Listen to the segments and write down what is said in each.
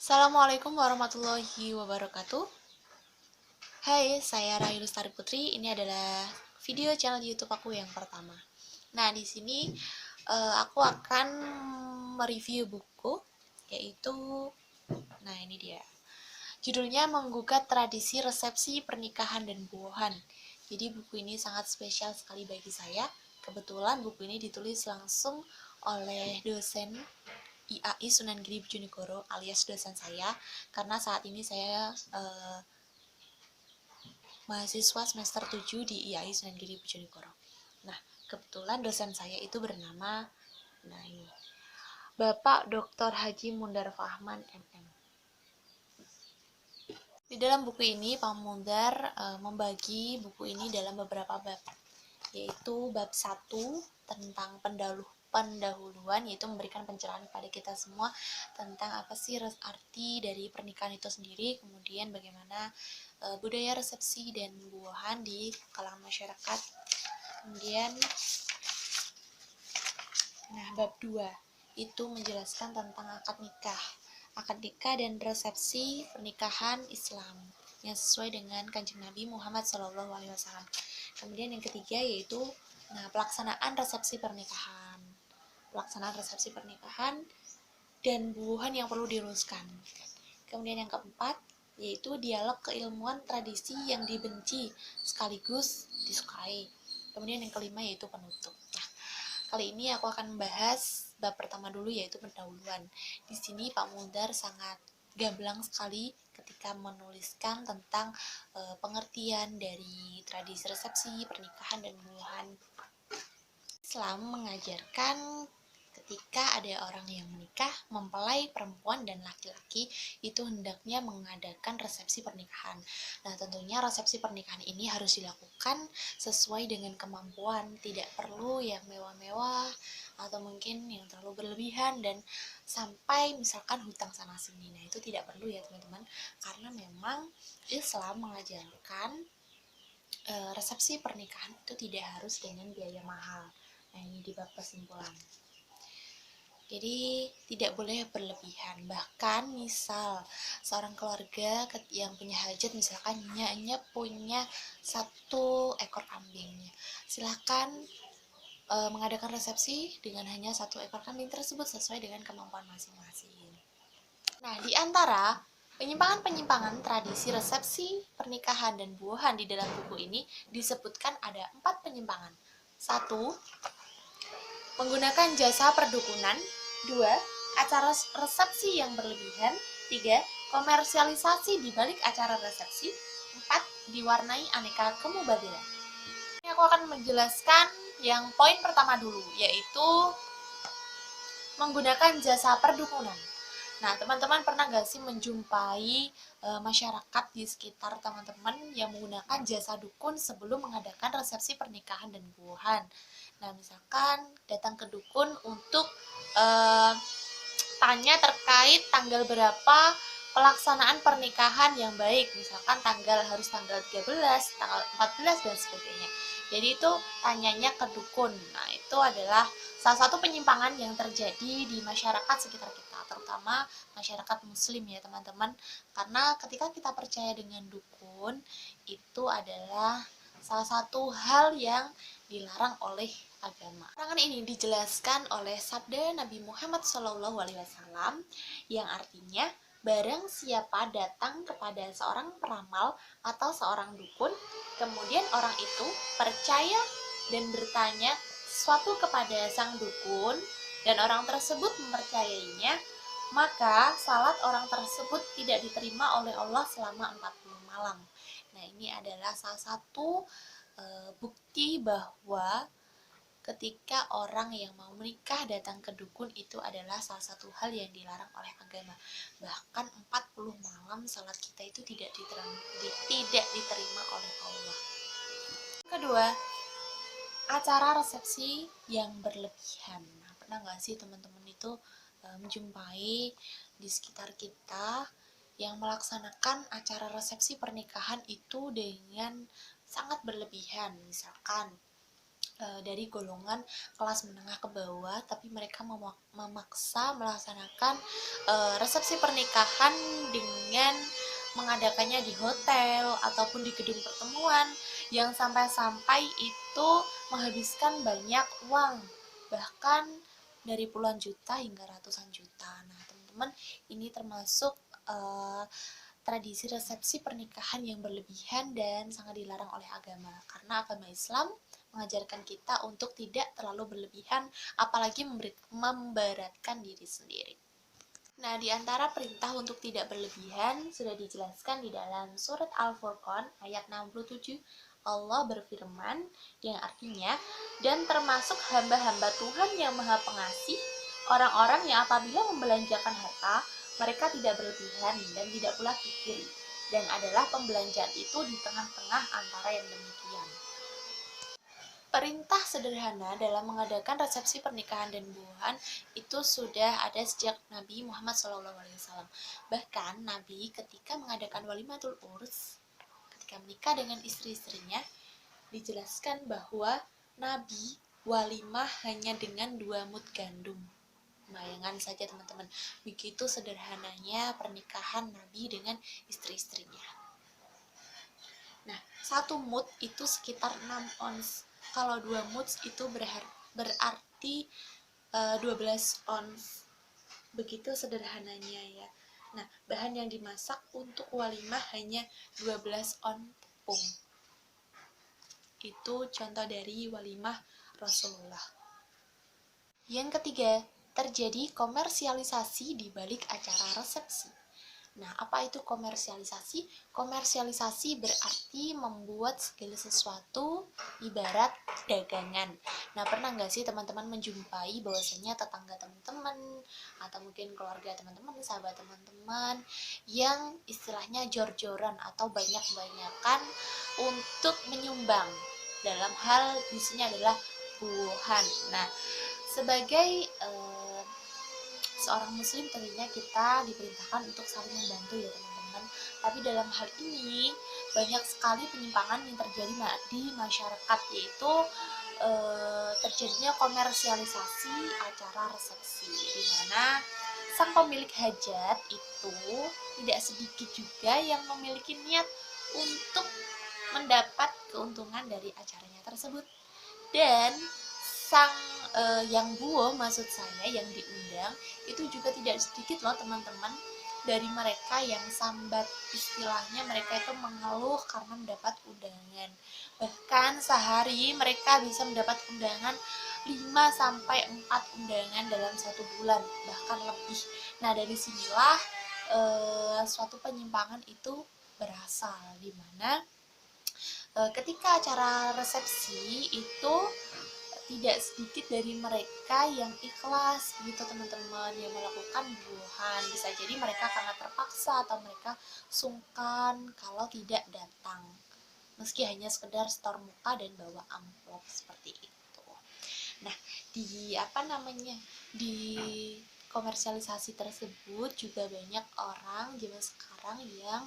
Assalamualaikum warahmatullahi wabarakatuh. Hai, saya Rayu Lestari Putri. Ini adalah video channel YouTube aku yang pertama. Nah, di sini aku akan mereview buku, yaitu, nah ini dia. Judulnya Menggugat Tradisi Resepsi Pernikahan dan Buahan. Jadi buku ini sangat spesial sekali bagi saya. Kebetulan buku ini ditulis langsung oleh dosen IAI Sunan Giri Bojonegoro alias dosen saya, karena saat ini saya mahasiswa semester 7 di IAI Sunan Giri Bojonegoro. Nah, kebetulan dosen saya itu bernama Bapak Dr. Haji Mundar Fahman MM. Di dalam buku ini Pak Mundar membagi buku ini dalam beberapa bab, yaitu bab 1 tentang pendahuluan, yaitu memberikan pencerahan kepada kita semua tentang apa sih arti dari pernikahan itu sendiri, kemudian bagaimana budaya resepsi dan buahan di kalangan masyarakat. Kemudian bab 2 itu menjelaskan tentang akad nikah dan resepsi pernikahan Islam yang sesuai dengan Kanjeng Nabi Muhammad SAW. Kemudian yang ketiga yaitu pelaksanaan resepsi pernikahan dan buahan yang perlu diluruskan. Kemudian yang keempat yaitu dialog keilmuan tradisi yang dibenci sekaligus disukai. Kemudian yang kelima yaitu penutup. Nah, kali ini aku akan membahas bab pertama dulu, yaitu pendahuluan. Di sini Pak Mundar sangat gamblang sekali ketika menuliskan tentang pengertian dari tradisi resepsi, pernikahan, dan buahan. Islam mengajarkan ketika ada orang yang menikah, mempelai perempuan dan laki-laki itu hendaknya mengadakan resepsi pernikahan. Nah, tentunya resepsi pernikahan ini harus dilakukan sesuai dengan kemampuan, tidak perlu yang mewah-mewah atau mungkin yang terlalu berlebihan dan sampai misalkan hutang sana sini. Nah, itu tidak perlu ya teman-teman, karena memang Islam mengajarkan resepsi pernikahan itu tidak harus dengan biaya mahal. Nah, ini di bab kesimpulan. Jadi tidak boleh berlebihan. Bahkan misal seorang keluarga yang punya hajat, misalkan nyak punya 1 ekor kambing, silahkan mengadakan resepsi dengan hanya 1 ekor kambing tersebut sesuai dengan kemampuan masing-masing. Nah, di antara penyimpangan-penyimpangan tradisi resepsi pernikahan dan buahan di dalam buku ini disebutkan ada 4 penyimpangan. 1. Menggunakan jasa perdukunan. 2. Acara resepsi yang berlebihan. 3. Komersialisasi di balik acara resepsi. 4. Diwarnai aneka kemubadilan. Ini aku akan menjelaskan yang poin pertama dulu, yaitu menggunakan jasa perdukunan. Nah, teman-teman pernah gak sih menjumpai masyarakat di sekitar teman-teman yang menggunakan jasa dukun sebelum mengadakan resepsi pernikahan dan buahan? Nah, misalkan datang ke dukun untuk tanya terkait tanggal berapa pelaksanaan pernikahan yang baik, misalkan harus tanggal 13, tanggal 14 dan sebagainya. Jadi itu tanyanya ke dukun. Nah, itu adalah salah satu penyimpangan yang terjadi di masyarakat sekitar kita, terutama masyarakat muslim ya teman-teman. Karena ketika kita percaya dengan dukun, itu adalah salah satu hal yang dilarang oleh agama. Larangan ini dijelaskan oleh sabda Nabi Muhammad SAW yang artinya, barang siapa datang kepada seorang peramal atau seorang dukun, kemudian orang itu percaya dan bertanya sesuatu kepada sang dukun dan orang tersebut mempercayainya, maka salat orang tersebut tidak diterima oleh Allah selama 40 malam. Nah, ini adalah salah satu bukti bahwa ketika orang yang mau menikah datang ke dukun itu adalah salah satu hal yang dilarang oleh agama. Bahkan 40 malam salat kita itu tidak diterima oleh Allah. Kedua, acara resepsi yang berlebihan. Nah, pernah gak sih teman-teman itu menjumpai di sekitar kita yang melaksanakan acara resepsi pernikahan itu dengan sangat berlebihan? Misalkan dari golongan kelas menengah ke bawah, tapi mereka memaksa melaksanakan resepsi pernikahan dengan mengadakannya di hotel ataupun di gedung pertemuan yang sampai-sampai itu menghabiskan banyak uang, bahkan dari puluhan juta hingga ratusan juta. Nah, teman-teman, ini termasuk tradisi resepsi pernikahan yang berlebihan dan sangat dilarang oleh agama, karena agama Islam mengajarkan kita untuk tidak terlalu berlebihan, apalagi memberatkan diri sendiri. Nah, di antara perintah untuk tidak berlebihan sudah dijelaskan di dalam surat Al-Furqan ayat 67. Allah berfirman yang artinya, dan termasuk hamba-hamba Tuhan yang maha pengasih, orang-orang yang apabila membelanjakan harta, mereka tidak berlebihan dan tidak pula kikir, dan adalah pembelanjaan itu di tengah-tengah antara yang demikian. Perintah sederhana dalam mengadakan resepsi pernikahan dan buahan itu sudah ada sejak Nabi Muhammad SAW. Bahkan Nabi ketika mengadakan walimatul urs, ketika menikah dengan istri-istrinya, dijelaskan bahwa Nabi walimah hanya dengan 2 mud gandum. Bayangkan saja teman-teman, begitu sederhananya pernikahan Nabi dengan istri-istrinya. Nah, 1 mud itu sekitar 6 ons. Kalau 2 mud itu berarti 12 ons. Begitu sederhananya ya. Nah, bahan yang dimasak untuk walimah hanya 12 on tepung. Itu contoh dari walimah Rasulullah. Yang ketiga, terjadi komersialisasi di balik acara resepsi. Nah, apa itu komersialisasi? Komersialisasi berarti membuat segala sesuatu ibarat dagangan. Nah, pernah nggak sih teman-teman menjumpai bahwasanya tetangga teman-teman atau mungkin keluarga teman-teman, sahabat teman-teman yang istilahnya jor-joran atau banyak-banyakan untuk menyumbang dalam hal isinya adalah buahan. Nah, sebagai seorang muslim tentunya kita diperintahkan untuk saling membantu ya teman-teman. Tapi dalam hal ini banyak sekali penyimpangan yang terjadi di masyarakat, yaitu terjadinya komersialisasi acara resepsi, di mana sang pemilik hajat itu tidak sedikit juga yang memiliki niat untuk mendapat keuntungan dari acaranya tersebut. Dan sang yang buo, maksud saya yang diundang, itu juga tidak sedikit loh teman-teman dari mereka yang sambat, istilahnya mereka itu mengeluh karena mendapat undangan. Bahkan sehari mereka bisa mendapat undangan 5-4 undangan dalam 1 bulan, bahkan lebih. Nah, dari sinilah suatu penyimpangan itu berasal, di mana ketika acara resepsi itu tidak sedikit dari mereka yang ikhlas gitu teman-teman, yang melakukan buahan. Bisa jadi mereka karena terpaksa atau mereka sungkan kalau tidak datang, meski hanya sekedar store muka dan bawa amplop seperti itu. Nah, di komersialisasi tersebut juga banyak orang zaman sekarang yang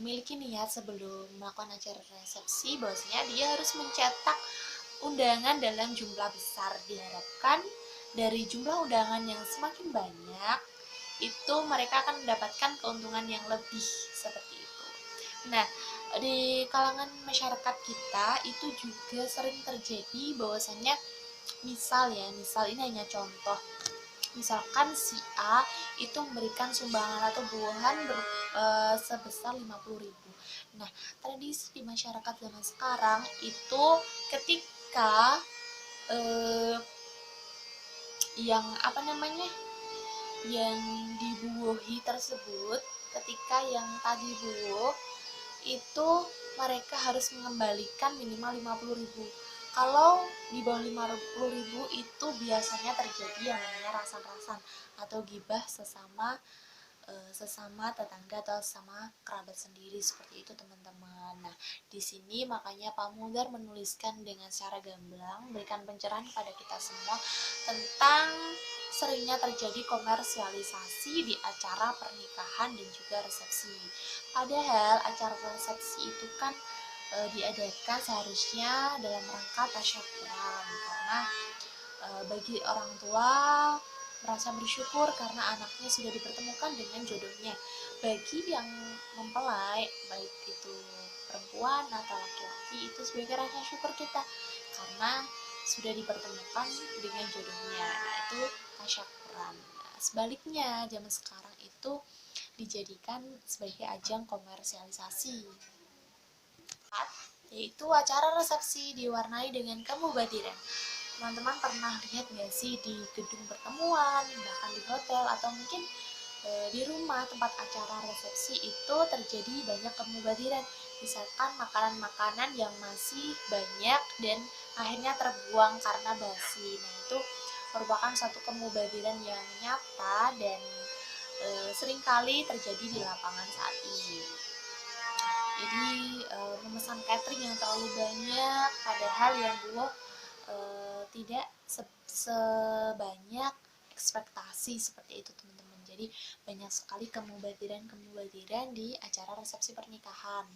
memiliki niat sebelum melakukan acara resepsi bahwasanya dia harus mencetak undangan dalam jumlah besar. Diharapkan dari jumlah undangan yang semakin banyak itu mereka akan mendapatkan keuntungan yang lebih, seperti itu. Nah, di kalangan masyarakat kita itu juga sering terjadi bahwasanya misal ini hanya contoh, misalkan si A itu memberikan sumbangan atau buahan sebesar 50.000. Nah, tradisi di masyarakat zaman sekarang itu ketika yang dibuohi tersebut, ketika yang tadi buoh itu mereka harus mengembalikan minimal 50.000. Kalau di bawah 50.000 itu biasanya terjadi yang namanya rasan-rasan atau gibah sesama tetangga atau sama kerabat sendiri, seperti itu teman-teman. Nah, di sini makanya Pak Mulder menuliskan dengan secara gamblang, memberikan pencerahan kepada kita semua tentang seringnya terjadi komersialisasi di acara pernikahan dan juga resepsi. Padahal acara resepsi itu kan diadakan seharusnya dalam rangka tasyakuran, karena bagi orang tua merasa bersyukur karena anaknya sudah dipertemukan dengan jodohnya. Bagi yang mempelai, baik itu perempuan atau laki-laki, itu sebagai rasa syukur kita karena sudah dipertemukan dengan jodohnya. Nah, itu tasyakuran. Nah, sebaliknya zaman sekarang itu dijadikan sebagai ajang komersialisasi, yaitu acara resepsi diwarnai dengan kemubadiran. Teman-teman pernah lihat nggak sih di gedung pertemuan, bahkan di hotel, atau mungkin di rumah tempat acara resepsi itu terjadi banyak kemubadiran, misalkan makanan-makanan yang masih banyak dan akhirnya terbuang karena basi. Nah, itu merupakan suatu kemubadiran yang nyata dan seringkali terjadi di lapangan saat ini. Jadi memesan catering yang terlalu banyak, padahal yang buah tidak sebanyak ekspektasi, seperti itu teman-teman. Jadi banyak sekali kemubadiran di acara resepsi pernikahan.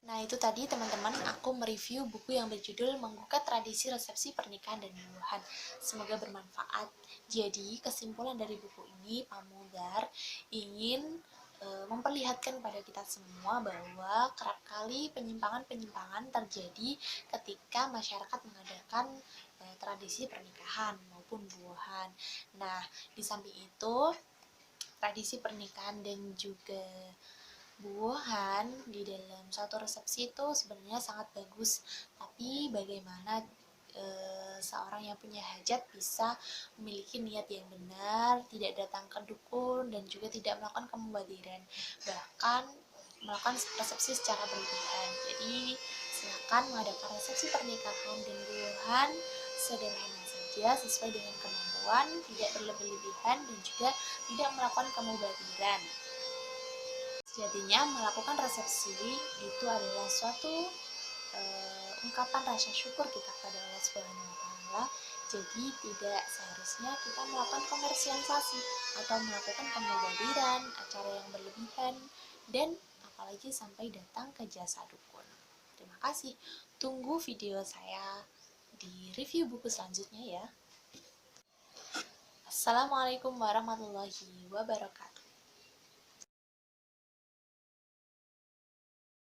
Nah, itu tadi teman-teman, aku mereview buku yang berjudul Menggugat Tradisi Resepsi Pernikahan dan Buahan. Semoga bermanfaat. Jadi, kesimpulan dari buku ini, Pamunggar ingin memperlihatkan pada kita semua bahwa kerap kali penyimpangan-penyimpangan terjadi ketika masyarakat mengadakan tradisi pernikahan maupun buahan. Nah, di samping itu, tradisi pernikahan dan juga buahan di dalam suatu resepsi itu sebenarnya sangat bagus, tapi bagaimana seorang yang punya hajat bisa memiliki niat yang benar, tidak datang ke dukun dan juga tidak melakukan kemubadiran, bahkan melakukan resepsi secara berlebihan. Jadi silakan mengadakan resepsi pernikahan dan buahan sederhana saja sesuai dengan kemampuan, tidak berlebihan dan juga tidak melakukan kemubadiran. Jadinya melakukan resepsi itu adalah suatu ungkapan rasa syukur kita kepada Allah Subhanahu wa taala. Jadi tidak seharusnya kita melakukan komersialisasi atau melakukan pemubadiran, acara yang berlebihan, dan apalagi sampai datang ke jasa dukun. Terima kasih. Tunggu video saya di review buku selanjutnya ya. Assalamualaikum warahmatullahi wabarakatuh.